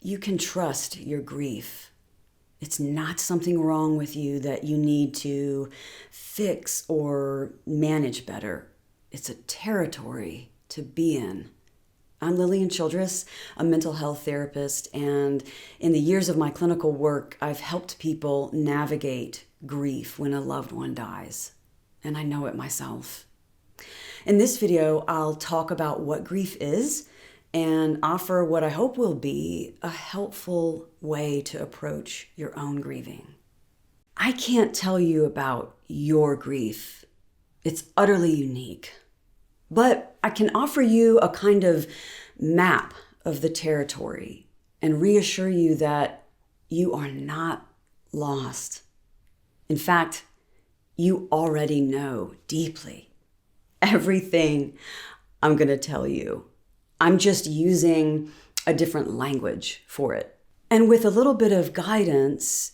you can trust your grief. It's not something wrong with you that you need to fix or manage better. It's a territory to be in. I'm Lillian Childress, a mental health therapist, and in the years of my clinical work, I've helped people navigate grief when a loved one dies, and I know it myself. In this video, I'll talk about what grief is and offer what I hope will be a helpful way to approach your own grieving. I can't tell you about your grief. It's utterly unique. But I can offer you a kind of map of the territory and reassure you that you are not lost. In fact, you already know deeply everything I'm going to tell you. I'm just using a different language for it. And with a little bit of guidance,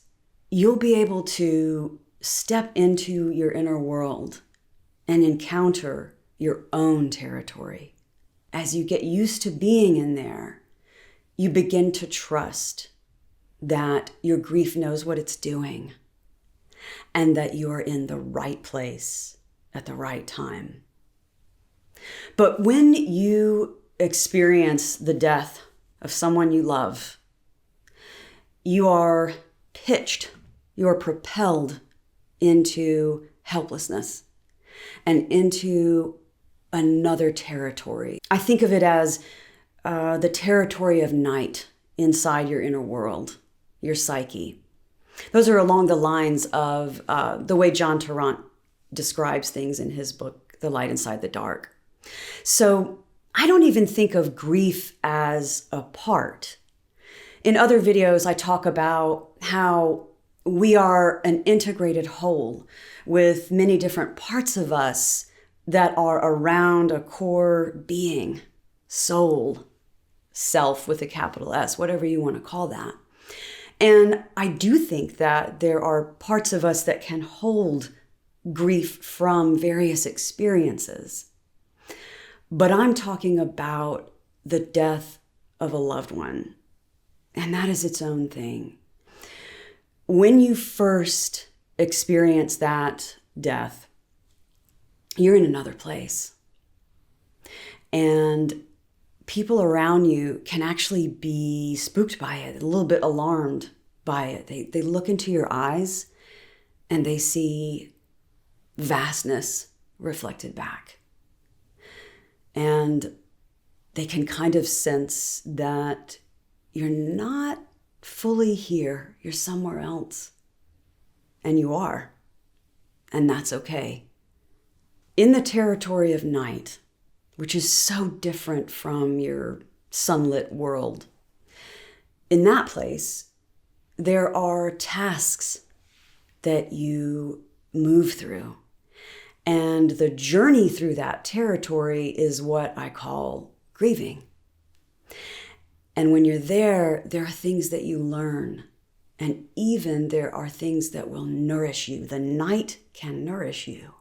you'll be able to step into your inner world and encounter your own territory. As you get used to being in there, you begin to trust that your grief knows what it's doing and that you are in the right place at the right time. But when you experience the death of someone you love, you are pitched, you are propelled into helplessness and into another territory. I think of it as the territory of night inside your inner world, your psyche. Those are along the lines of the way John Tarrant describes things in his book, The Light Inside the Dark. So I don't even think of grief as a part. In other videos, I talk about how we are an integrated whole with many different parts of us that are around a core being, soul, self with a capital S, whatever you want to call that. And I do think that there are parts of us that can hold grief from various experiences. But I'm talking about the death of a loved one, and that is its own thing. When you first experience that death, you're in another place. And people around you can actually be spooked by it, a little bit alarmed by it. They look into your eyes and they see vastness reflected back. And they can kind of sense that you're not fully here, you're somewhere else. And you are. And that's okay. In the territory of night, which is so different from your sunlit world, in that place, there are tasks that you move through. And the journey through that territory is what I call grieving. And when you're there, there are things that you learn. And even there are things that will nourish you. The night can nourish you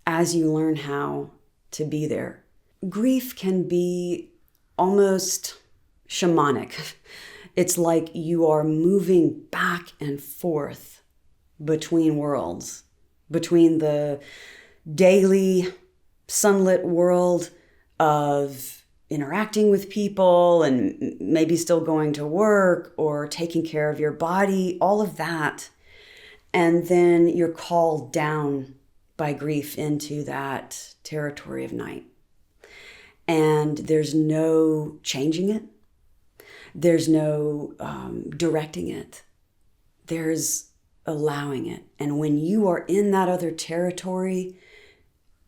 as you learn how to be there. Grief can be almost shamanic. It's like you are moving back and forth between worlds, between the daily sunlit world of interacting with people and maybe still going to work or taking care of your body, all of that. And then you're called down by grief into that territory of night. And there's no changing it. There's no directing it. There's allowing it. And when you are in that other territory,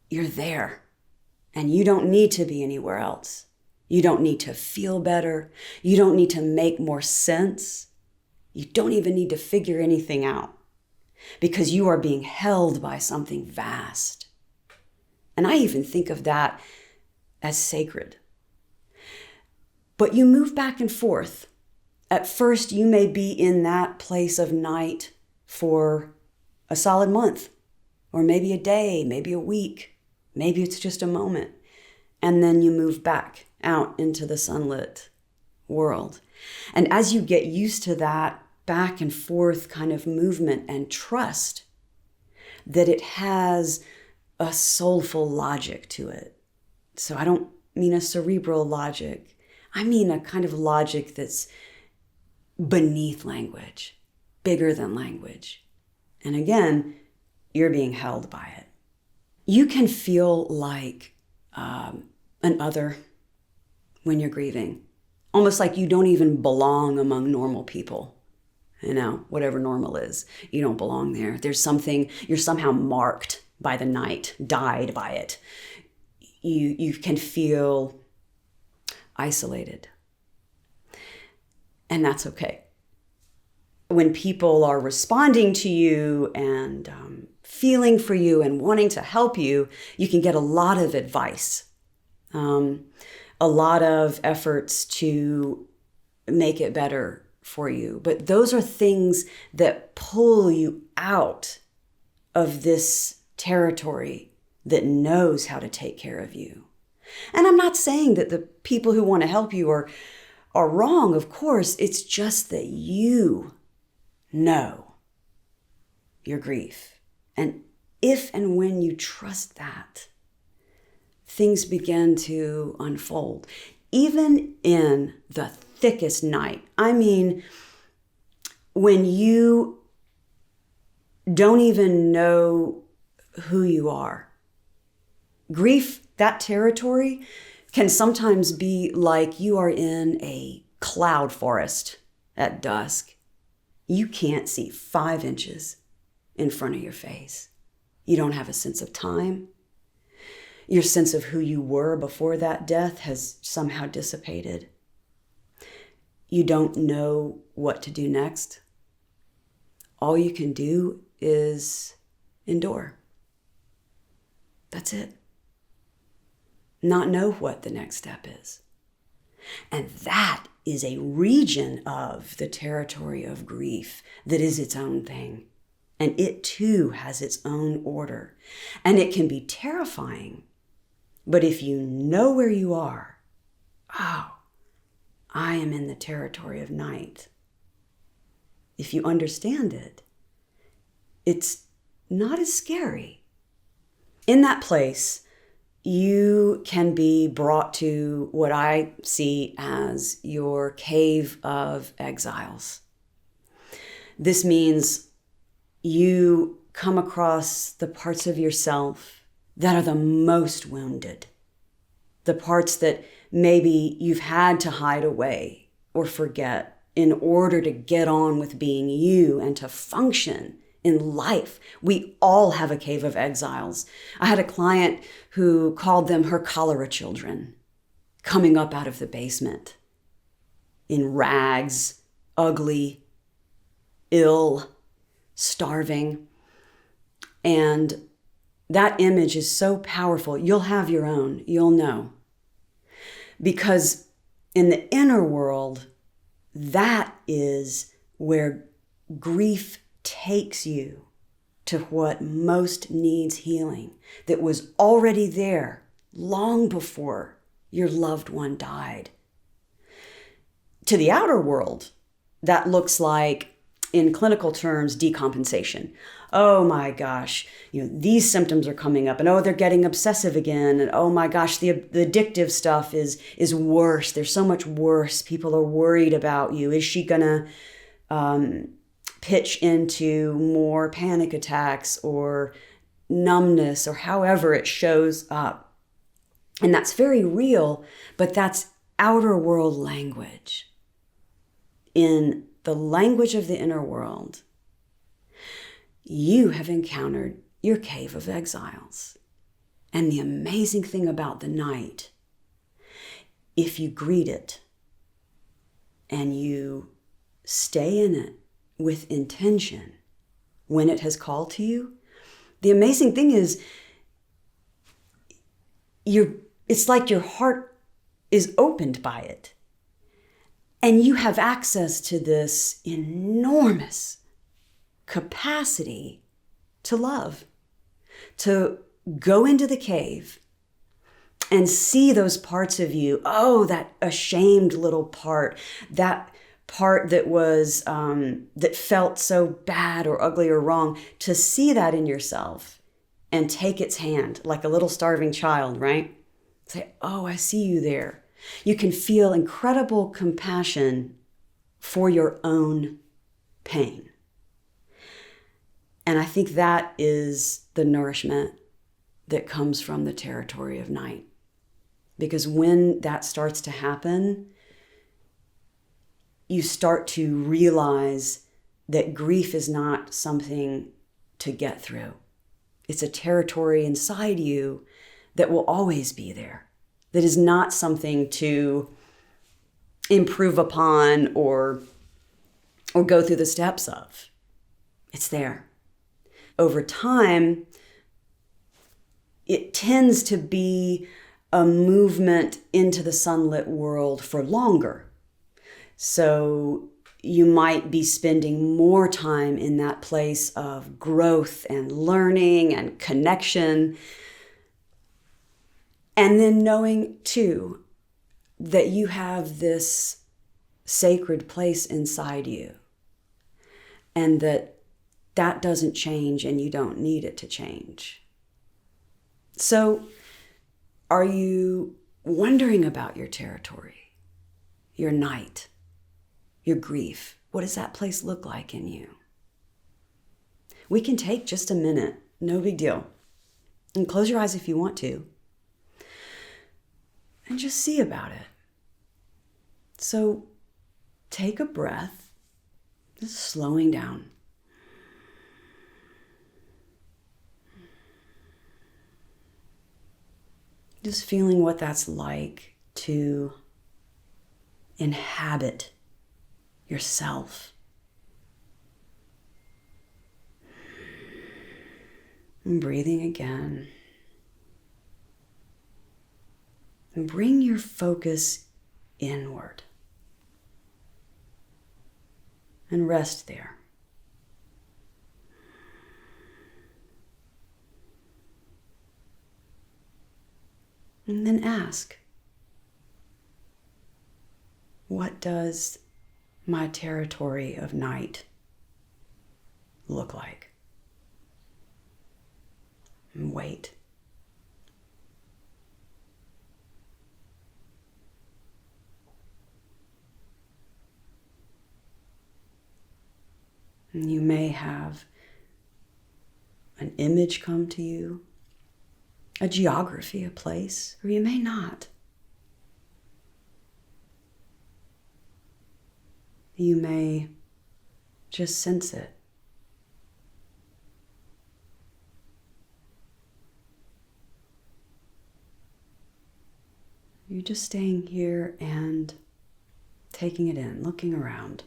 you're there. And you don't need to be anywhere else. You don't need to feel better. You don't need to make more sense. You don't even need to figure anything out because you are being held by something vast. And I even think of that as sacred. But you move back and forth. At first, you may be in that place of night for a solid month, or maybe a day, maybe a week, maybe it's just a moment. And then you move back out into the sunlit world. And as you get used to that back and forth kind of movement and trust that it has a soulful logic to it. So I don't mean a cerebral logic. I mean a kind of logic that's beneath language, bigger than language. And again, you're being held by it. You can feel like an other when you're grieving, almost like you don't even belong among normal people. Whatever normal is, you don't belong there. There's something, you're somehow marked by the night, died by it. You can feel isolated. And that's okay. When people are responding to you and feeling for you and wanting to help you, you can get a lot of advice, a lot of efforts to make it better for you. But those are things that pull you out of this territory that knows how to take care of you. And I'm not saying that the people who want to help you are wrong, of course. It's just that you know your grief. And if and when you trust that, things begin to unfold. Even in the thickest night. I mean, when you don't even know who you are. Grief, that territory, can sometimes be like you are in a cloud forest at dusk. You can't see 5 inches in front of your face. You don't have a sense of time. Your sense of who you were before that death has somehow dissipated. You don't know what to do next. All you can do is endure. That's it. Not know what the next step is. And that is a region of the territory of grief that is its own thing. And it too has its own order. And it can be terrifying. But if you know where you are, I am in the territory of night. If you understand it, it's not as scary. In that place, you can be brought to what I see as your cave of exiles. This means you come across the parts of yourself that are the most wounded, the parts that maybe you've had to hide away or forget in order to get on with being you and to function in life. We all have a cave of exiles. I had a client who called them her cholera children, coming up out of the basement in rags, ugly, ill, starving. And that image is so powerful. You'll have your own, you'll know. Because in the inner world, that is where grief takes you to what most needs healing, that was already there long before your loved one died. To the outer world, that looks like, in clinical terms, decompensation. Oh my gosh, these symptoms are coming up, and they're getting obsessive again, and oh my gosh, the addictive stuff is worse. There's so much worse. People are worried about you. Is she gonna pitch into more panic attacks or numbness or however it shows up? And that's very real, but that's outer world language. In the language of the inner world, you have encountered your cave of exiles. And the amazing thing about the night, if you greet it and you stay in it with intention when it has called to you, the amazing thing is it's like your heart is opened by it. And you have access to this enormous capacity to love, to go into the cave and see those parts of you. Oh, that ashamed little part, that part that was that felt so bad or ugly or wrong, to see that in yourself and take its hand like a little starving child, right? Say, oh, I see you there. You can feel incredible compassion for your own pain. And I think that is the nourishment that comes from the territory of night. Because when that starts to happen, you start to realize that grief is not something to get through. It's a territory inside you that will always be there. That is not something to improve upon or go through the steps of. It's there. Over time, it tends to be a movement into the sunlit world for longer. So you might be spending more time in that place of growth and learning and connection. And then knowing too that you have this sacred place inside you, and that doesn't change and you don't need it to change. So are you wondering about your territory, your night, your grief? What does that place look like in you? We can take just a minute, no big deal. And close your eyes if you want to. And just see about it. So take a breath, just slowing down. Just feeling what that's like to inhabit yourself. And breathing again. And bring your focus inward. And rest there. And then ask, what does my territory of night look like? And wait. And you may have an image come to you, a geography, a place, or you may not. You may just sense it. You're just staying here and taking it in, looking around.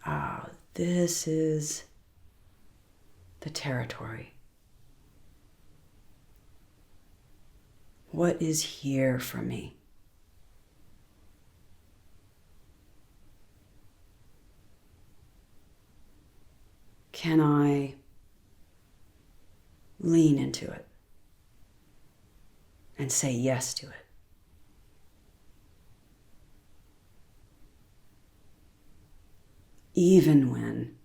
Ah, this is the territory. What is here for me? Can I lean into it and say yes to it? Even when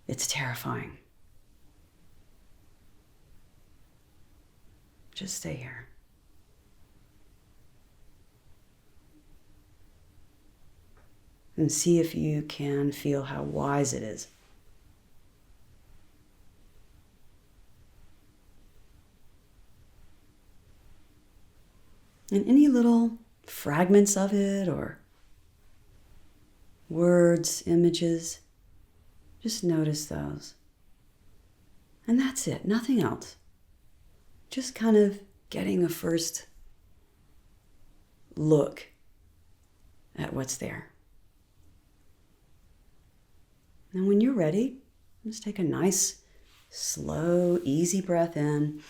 it's terrifying. Just stay here. And see if you can feel how wise it is. And any little fragments of it or words, images, just notice those. And that's it, nothing else. Just kind of getting a first look at what's there. And when you're ready, just take a nice, slow, easy breath in.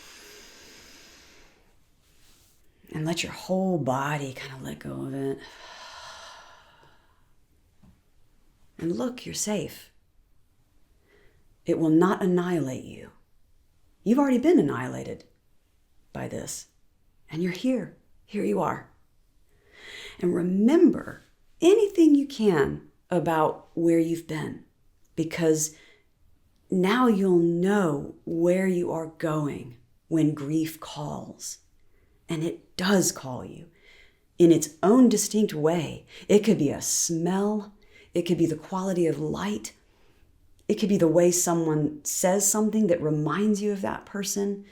And let your whole body kind of let go of it. And look, you're safe. It will not annihilate you. You've already been annihilated by this. And you're here. Here you are. And remember anything you can about where you've been, because now you'll know where you are going when grief calls. And it does call you in its own distinct way. It could be a smell. It could be the quality of light. It could be the way someone says something that reminds you of that person,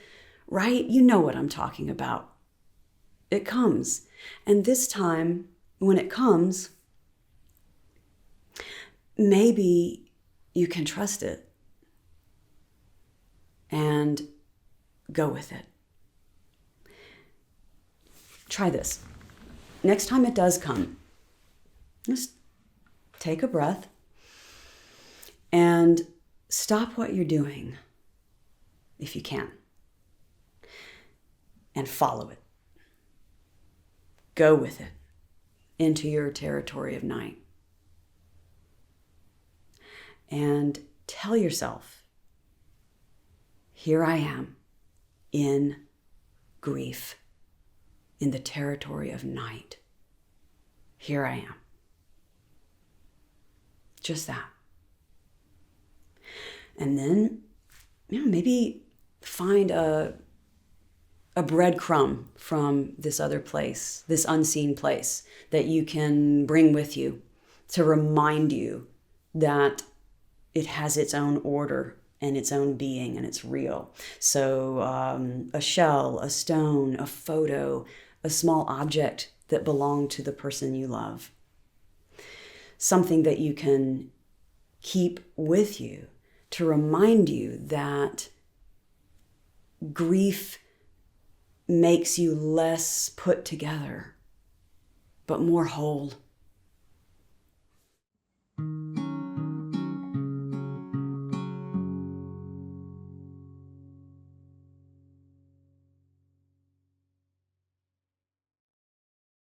right? You know what I'm talking about. It comes. And this time, when it comes, maybe you can trust it and go with it. Try this. Next time it does come, just take a breath and stop what you're doing, if you can, and follow it. Go with it into your territory of night. And tell yourself, here I am in grief, in the territory of night. Here I am. Just that. And then, maybe find a breadcrumb from this other place, this unseen place that you can bring with you to remind you that it has its own order and its own being and it's real. So a shell, a stone, a photo, a small object that belonged to the person you love. Something that you can keep with you to remind you that grief makes you less put together, but more whole.